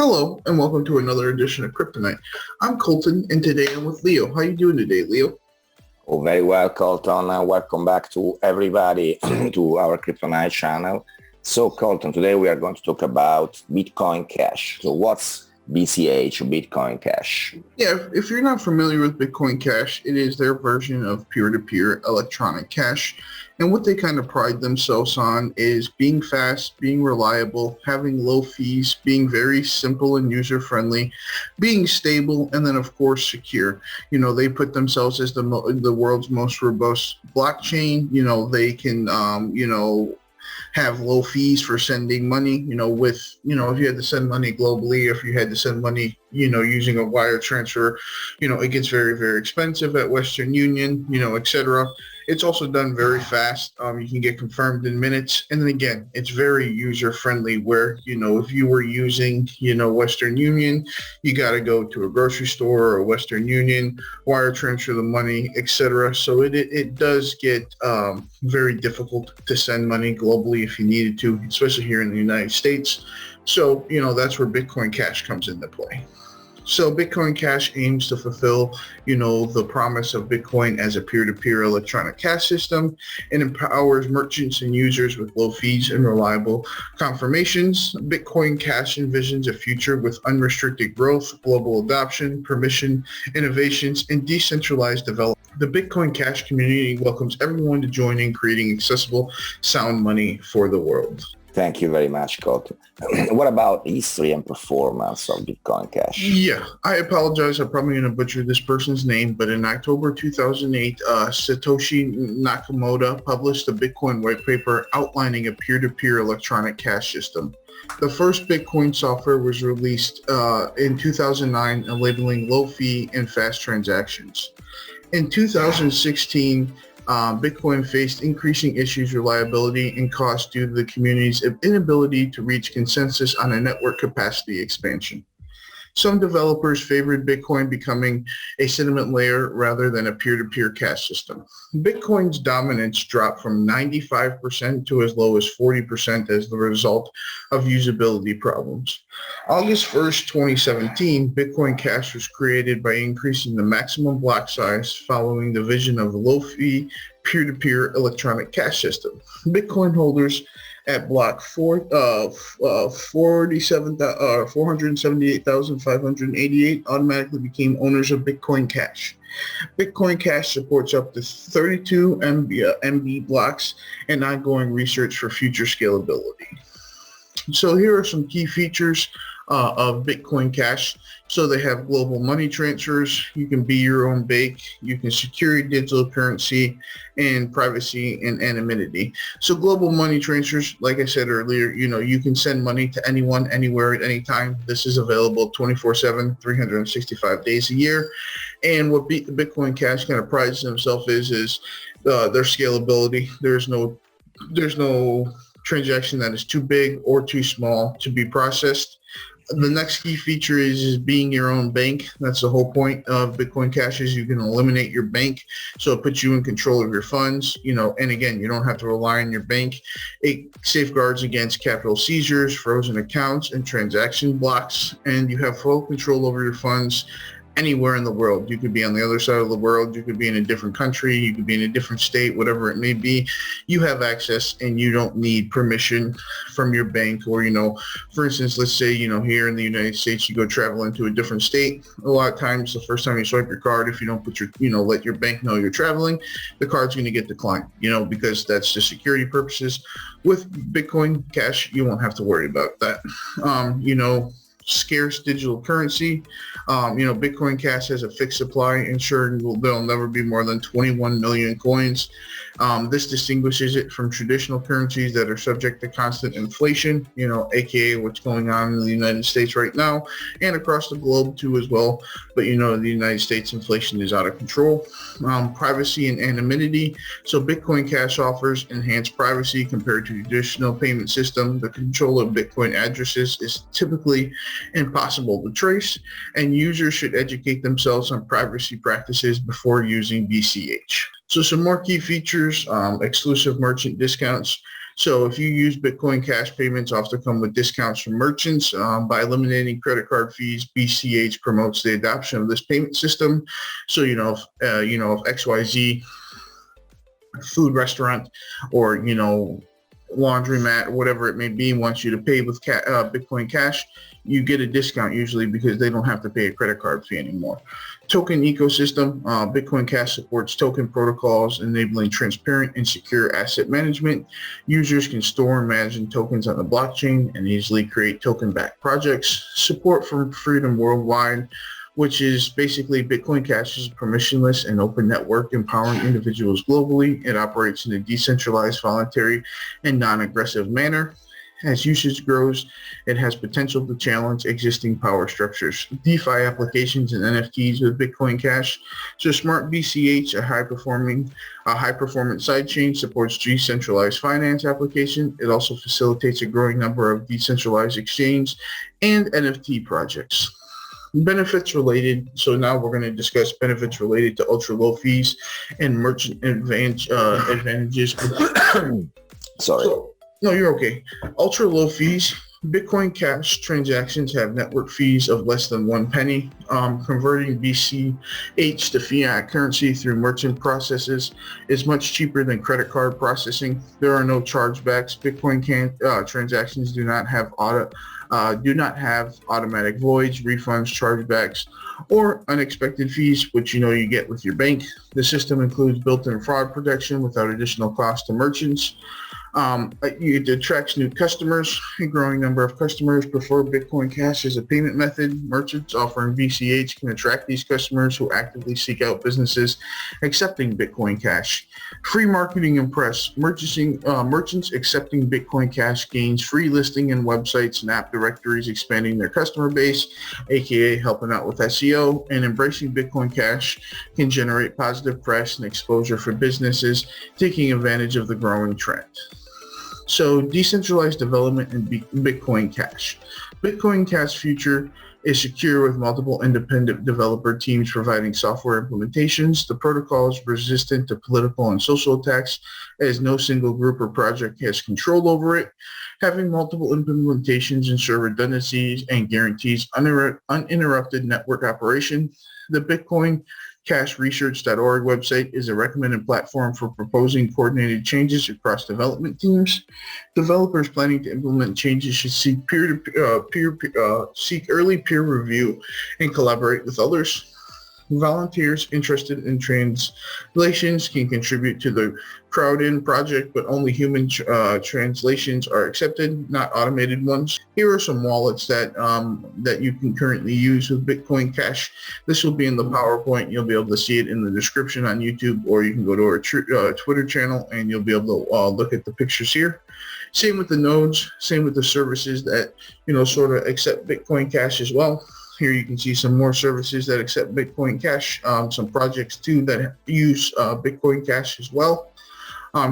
Hello, and welcome to another edition of Kryptonite. I'm Colton, and today I'm with Leo. How you doing today, Leo? Oh, very well, Colton. Welcome back to everybody to our Kryptonite channel. So, Colton, today we are going to talk about Bitcoin Cash. So what's BCH, Bitcoin Cash? Yeah, if you're not familiar with Bitcoin Cash, it is their version of peer-to-peer electronic cash. And what they kind of pride themselves on is being fast, being reliable, having low fees, being very simple and user-friendly, being stable, and then, of course, secure. They put themselves as the world's most robust blockchain. They can, have low fees for sending money, if you had to send money globally, if you had to send money, using a wire transfer, it gets very, very expensive at Western Union, etc. It's also done very fast. You can get confirmed in minutes. And then again, it's very user friendly where, if you were using, Western Union, you got to go to a grocery store or a Western Union, wire transfer the money, etc. So it does get very difficult to send money globally if you needed to, especially here in the United States. So, that's where Bitcoin Cash comes into play. So Bitcoin Cash aims to fulfill, the promise of Bitcoin as a peer-to-peer electronic cash system and empowers merchants and users with low fees and reliable confirmations. Bitcoin Cash envisions a future with unrestricted growth, global adoption, permission, innovations, and decentralized development. The Bitcoin Cash community welcomes everyone to join in creating accessible, sound money for the world. Thank you very much, Colton. What about history and performance of Bitcoin Cash? Yeah, I apologize. I'm probably going to butcher this person's name, but in October 2008, Satoshi Nakamoto published a Bitcoin whitepaper outlining a peer-to-peer electronic cash system. The first Bitcoin software was released in 2009, labeling low fee and fast transactions. In 2016, Bitcoin faced increasing issues, reliability, and cost due to the community's inability to reach consensus on a network capacity expansion. Some developers favored Bitcoin becoming a settlement layer rather than a peer-to-peer cash system. Bitcoin's dominance dropped from 95% to as low as 40% as the result of usability problems. August 1st, 2017, Bitcoin Cash was created by increasing the maximum block size following the vision of a low-fee peer-to-peer electronic cash system. Bitcoin holders at block 478,588 automatically became owners of Bitcoin Cash. Bitcoin Cash supports up to 32 MB blocks and ongoing research for future scalability. So here are some key features of Bitcoin Cash. So they have global money transfers. You can be your own bank. You can secure your digital currency and privacy and anonymity. So global money transfers, like I said earlier, you can send money to anyone, anywhere, at any time. This is available 24/7, 365 days a year. And what Bitcoin Cash kind of prides themselves is their scalability. There's no transaction that is too big or too small to be processed. The next key feature is being your own bank. That's the whole point of Bitcoin Cash is you can eliminate your bank. So it puts you in control of your funds, and again, you don't have to rely on your bank. It safeguards against capital seizures, frozen accounts, and transaction blocks, and you have full control over your funds anywhere in the world. You could be on the other side of the world. You could be in a different country. You could be in a different state, whatever it may be. You have access and you don't need permission from your bank or, for instance, let's say, here in the United States, you go travel into a different state. A lot of times, the first time you swipe your card, if you don't put let your bank know you're traveling, the card's going to get declined, because that's just security purposes. With Bitcoin Cash, you won't have to worry about that. Scarce digital currency. Bitcoin Cash has a fixed supply, ensuring there'll never be more than 21 million coins. This distinguishes it from traditional currencies that are subject to constant inflation, aka what's going on in the United States right now and across the globe too as well. But the United States inflation is out of control. Privacy and anonymity. So Bitcoin Cash offers enhanced privacy compared to traditional payment system. The control of Bitcoin addresses is typically impossible to trace, and users should educate themselves on privacy practices before using BCH. So some more key features, exclusive merchant discounts. So if you use Bitcoin Cash, payments often come with discounts from merchants. By eliminating credit card fees, BCH promotes the adoption of this payment system. So if XYZ food restaurant or laundromat or whatever it may be wants you to pay with Bitcoin Cash, you get a discount usually because they don't have to pay a credit card fee anymore. Token ecosystem. Bitcoin Cash supports token protocols, enabling transparent and secure asset management. Users can store and manage tokens on the blockchain and easily create token-backed projects. Support for freedom worldwide, which is basically Bitcoin Cash is a permissionless and open network empowering individuals globally. It operates in a decentralized, voluntary, and non-aggressive manner. As usage grows, it has potential to challenge existing power structures. DeFi applications and NFTs with Bitcoin Cash. So Smart BCH, a high-performance sidechain, supports decentralized finance application. It also facilitates a growing number of decentralized exchange and NFT projects. Benefits related. So now we're going to discuss benefits related to ultra low fees and merchant advantages. Sorry. No, you're okay. Ultra low fees. Bitcoin Cash transactions have network fees of less than 1 penny. Converting BCH to fiat currency through merchant processes is much cheaper than credit card processing. There are no chargebacks. Bitcoin transactions do not have automatic voids, refunds, chargebacks, or unexpected fees, which you get with your bank. The system includes built-in fraud protection without additional cost to merchants. It attracts new customers. A growing number of customers prefer Bitcoin Cash as a payment method. Merchants offering BCH can attract these customers who actively seek out businesses accepting Bitcoin Cash. Free marketing and press. Merchants accepting Bitcoin Cash gains free listing in websites and app directories, expanding their customer base, aka helping out with SEO. And embracing Bitcoin Cash can generate positive press and exposure for businesses taking advantage of the growing trend. So decentralized development in Bitcoin Cash. Bitcoin Cash future is secure with multiple independent developer teams providing software implementations. The protocol is resistant to political and social attacks as no single group or project has control over it. Having multiple implementations ensure redundancies and guarantees uninterrupted network operation. The Bitcoin CashResearch.org website is a recommended platform for proposing coordinated changes across development teams. Developers planning to implement changes should seek early peer review and collaborate with others. Volunteers interested in translations can contribute to the crowd-in project, but only human translations are accepted, not automated ones. Here are some wallets that you can currently use with Bitcoin Cash. This will be in the PowerPoint. You'll be able to see it in the description on YouTube, or you can go to our Twitter channel and you'll be able to look at the pictures here. Same with the nodes, same with the services that sort of accept Bitcoin Cash as well. Here you can see some more services that accept Bitcoin Cash, some projects too that use Bitcoin Cash as well.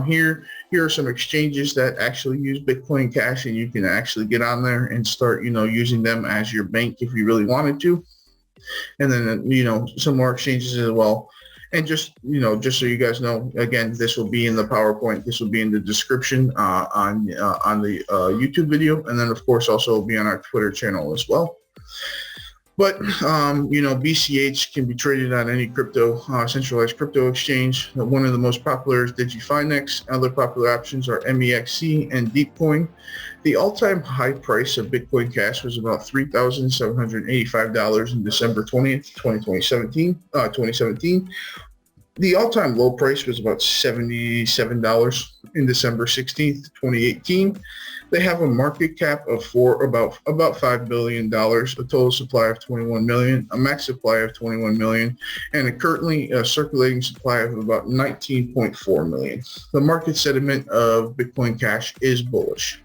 Here are some exchanges that actually use Bitcoin Cash, and you can actually get on there and start, using them as your bank if you really wanted to. And then, some more exchanges as well. And just so you guys know, again, this will be in the PowerPoint. This will be in the description on the YouTube video. And then, of course, also will be on our Twitter channel as well. But, BCH can be traded on any centralized crypto exchange. One of the most popular is DigiFinex. Other popular options are MEXC and Deepcoin. The all-time high price of Bitcoin Cash was about $3,785 in December 20th, 2017. The all-time low price was about $77 in December 16th, 2018. They have a market cap of about $5 billion, a total supply of 21 million, a max supply of 21 million, and a currently circulating supply of about 19.4 million. The market sentiment of Bitcoin Cash is bullish.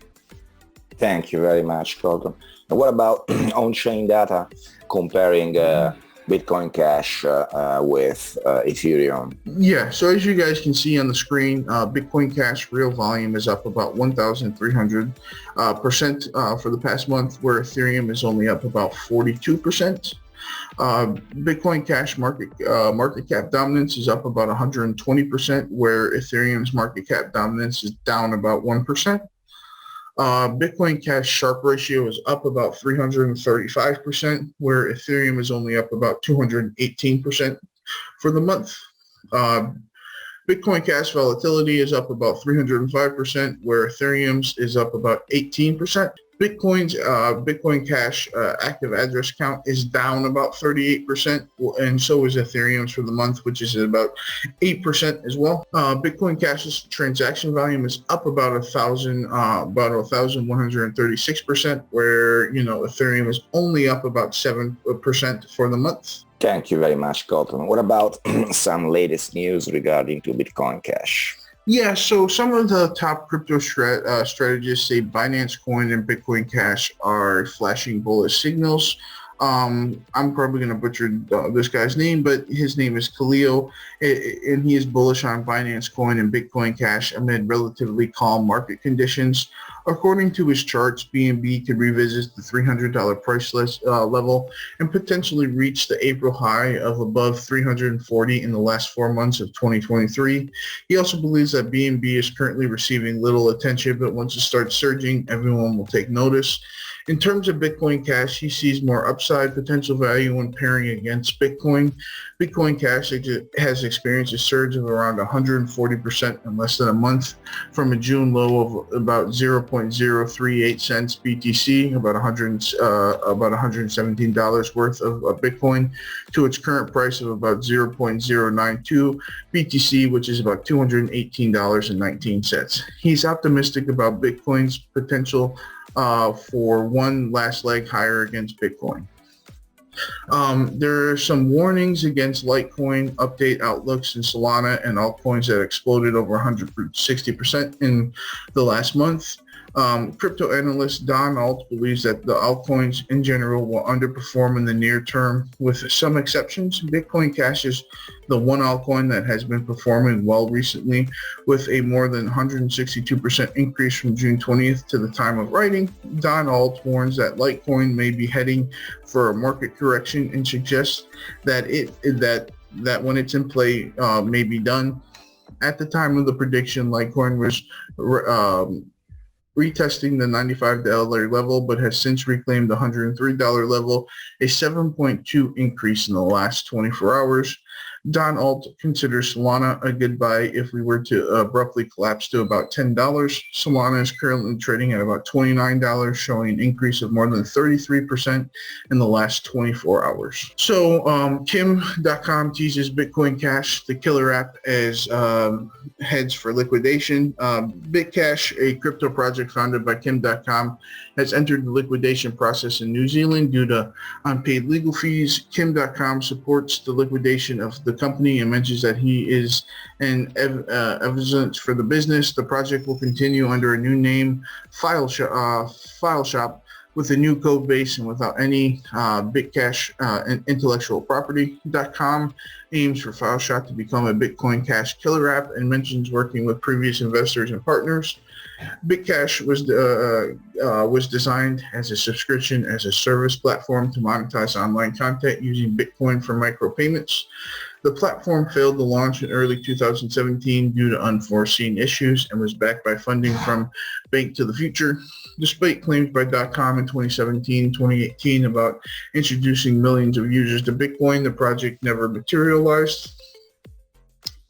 Thank you very much, Colton. And what about on-chain data comparing Bitcoin Cash with Ethereum? Yeah, so as you guys can see on the screen, Bitcoin Cash real volume is up about 1,300% for the past month, where Ethereum is only up about 42%. Bitcoin Cash market cap dominance is up about 120%, where Ethereum's market cap dominance is down about 1%. Bitcoin Cash Sharp ratio is up about 335%, where Ethereum is only up about 218% for the month. Bitcoin Cash volatility is up about 305%, where Ethereum's is up about 18%. Bitcoin Cash active address count is down about 38%, and so is Ethereum's for the month, which is at about 8% as well. Bitcoin Cash's transaction volume is up about 1,136%, where Ethereum is only up about 7% for the month. Thank you very much, Colton. What about some latest news regarding to Bitcoin Cash? Yeah, so some of the top crypto strategists say Binance Coin and Bitcoin Cash are flashing bullish signals. I'm probably going to butcher this guy's name, but his name is Khalil, and he is bullish on Binance Coin and Bitcoin Cash amid relatively calm market conditions. According to his charts, BNB could revisit the $300 price level and potentially reach the April high of above 340 in the last 4 months of 2023. He also believes that BNB is currently receiving little attention, but once it starts surging, everyone will take notice. In terms of Bitcoin Cash, he sees more upside potential value when pairing against Bitcoin. Bitcoin Cash has experienced a surge of around 140% in less than a month, from a June low of about 0.038 cents BTC, about $117 worth of Bitcoin, to its current price of about 0.092 BTC, which is about $218.19. He's optimistic about Bitcoin's potential for one last leg higher against Bitcoin. There are some warnings against Litecoin update outlooks in Solana and altcoins that exploded over 160% in the last month. Crypto analyst Don Alt believes that the altcoins in general will underperform in the near term, with some exceptions. Bitcoin Cash is the one altcoin that has been performing well recently, with a more than 162% increase from June 20th to the time of writing. Don Alt warns that Litecoin may be heading for a market correction and suggests that that when it's in play may be done. At the time of the prediction, Litecoin was retesting the $95 level, but has since reclaimed the $103 level, a 7.2 increase in the last 24 hours. Don Alt considers Solana a good buy if we were to abruptly collapse to about $10. Solana is currently trading at about $29, showing an increase of more than 33% in the last 24 hours. So Kim.com teases Bitcoin Cash, the killer app, as heads for liquidation. Bitcash, a crypto project founded by Kim.com, has entered the liquidation process in New Zealand due to unpaid legal fees. Kim.com supports the liquidation of the company and mentions that he is an evidence for the business. The project will continue under a new name, File Shop, with a new code base and without any Bitcash intellectual property.com aims for File Shop to become a Bitcoin Cash killer app and mentions working with previous investors and partners. Bitcash was designed as a subscription as a service platform to monetize online content using Bitcoin for micropayments. The platform failed to launch in early 2017 due to unforeseen issues and was backed by funding from Bank to the Future. Despite claims by .com in 2017-2018 about introducing millions of users to Bitcoin, the project never materialized.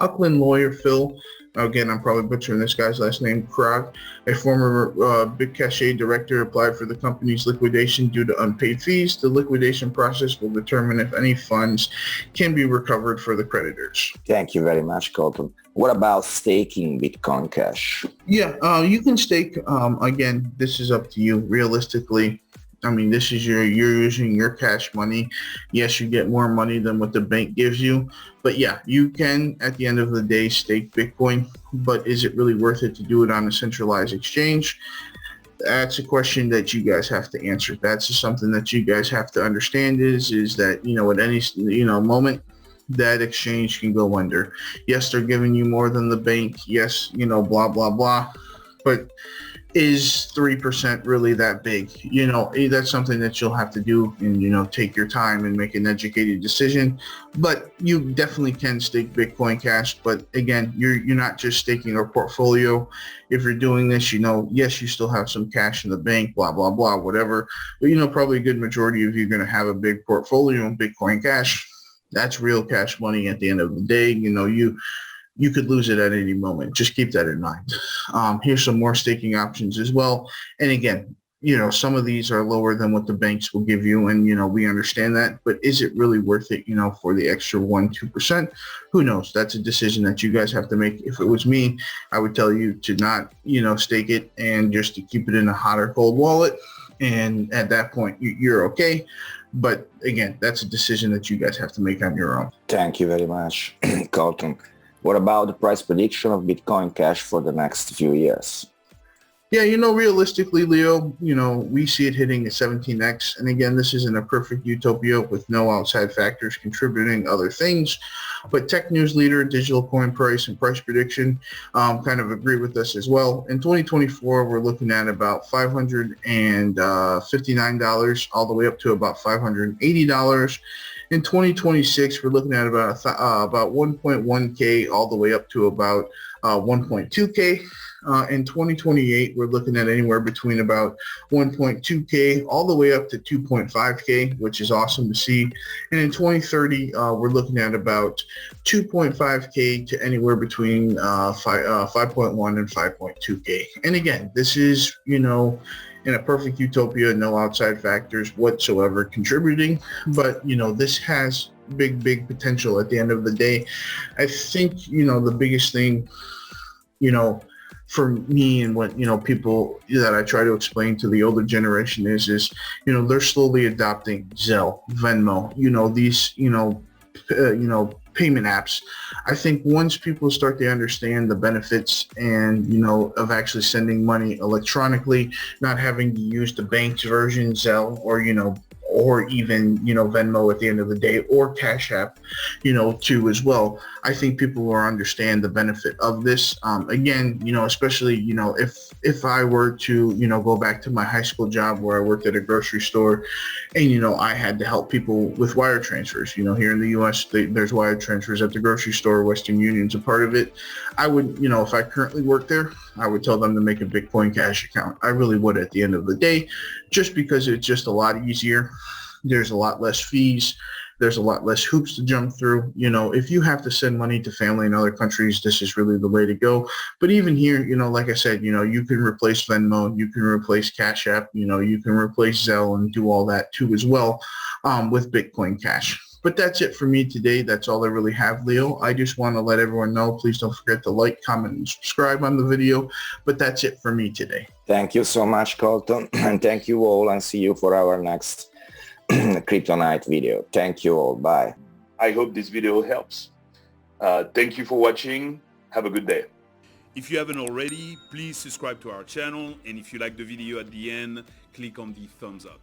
Auckland lawyer Phil, again, I'm probably butchering this guy's last name, Krog, a former Bitcash director, applied for the company's liquidation due to unpaid fees. The liquidation process will determine if any funds can be recovered for the creditors. Thank you very much, Colton. What about staking Bitcoin Cash? Yeah, you can stake. Again, this is up to you. Realistically, I mean, this is you're using your cash money. Yes, you get more money than what the bank gives you. But yeah, you can, at the end of the day, stake Bitcoin. But is it really worth it to do it on a centralized exchange? That's a question that you guys have to answer. That's just something that you guys have to understand is that, at any, moment, that exchange can go under. Yes, they're giving you more than the bank. Yes, blah, blah, blah. But is 3% really that big? That's something that you'll have to do and, take your time and make an educated decision. But you definitely can stake Bitcoin Cash. But again, you're not just staking a portfolio. If you're doing this, yes, you still have some cash in the bank, blah, blah, blah, whatever. But, probably a good majority of you are going to have a big portfolio in Bitcoin Cash. That's real cash money at the end of the day. You could lose it at any moment. Just keep that in mind. Here's some more staking options as well. And again, some of these are lower than what the banks will give you. And, we understand that. But is it really worth it, for the extra 1-2%? Who knows? That's a decision that you guys have to make. If it was me, I would tell you to not, stake it and just to keep it in a hot or cold wallet. And at that point, you're okay. But again, that's a decision that you guys have to make on your own. Thank you very much, Colton. What about the price prediction of Bitcoin Cash for the next few years? Yeah, realistically, Leo, we see it hitting a 17x. And again, this isn't a perfect utopia with no outside factors contributing other things. But Tech News Leader, Digital Coin Price, and Price Prediction kind of agree with us as well. In 2024, we're looking at about $559 all the way up to about $580. In 2026, we're looking at about 1.1K all the way up to about 1.2K. In 2028, we're looking at anywhere between about 1.2K all the way up to 2.5K, which is awesome to see. And in 2030, we're looking at about 2.5K to anywhere between 5.1 and 5.2K. And again, this is, in a perfect utopia, no outside factors whatsoever contributing. But, this has big potential at the end of the day. I think, the biggest thing, for me and what, people that I try to explain to the older generation is, they're slowly adopting Zelle, Venmo, these, payment apps. I think once people start to understand the benefits and, of actually sending money electronically, not having to use the bank's version, Zelle, or even, Venmo at the end of the day, or Cash App, too as well. I think people will understand the benefit of this. Again, especially, if I were to, go back to my high school job where I worked at a grocery store and, I had to help people with wire transfers. Here in the U.S., there's wire transfers at the grocery store. Western Union's a part of it. I would, if I currently worked there, I would tell them to make a Bitcoin Cash account. I really would at the end of the day, just because it's just a lot easier. There's a lot less fees. There's a lot less hoops to jump through. If you have to send money to family in other countries, this is really the way to go. But even here, like I said, you can replace Venmo, you can replace Cash App, you can replace Zelle and do all that too as well with Bitcoin Cash. But that's it for me today. That's all I really have, Leo. I just want to let everyone know, please don't forget to like, comment, and subscribe on the video. But that's it for me today. Thank you so much, Colton. And thank you all, and see you for our next Crypto Night video. Thank you all. Bye. I hope this video helps. Thank you for watching. Have a good day. If you haven't already, please subscribe to our channel. And if you like the video at the end, click on the thumbs up.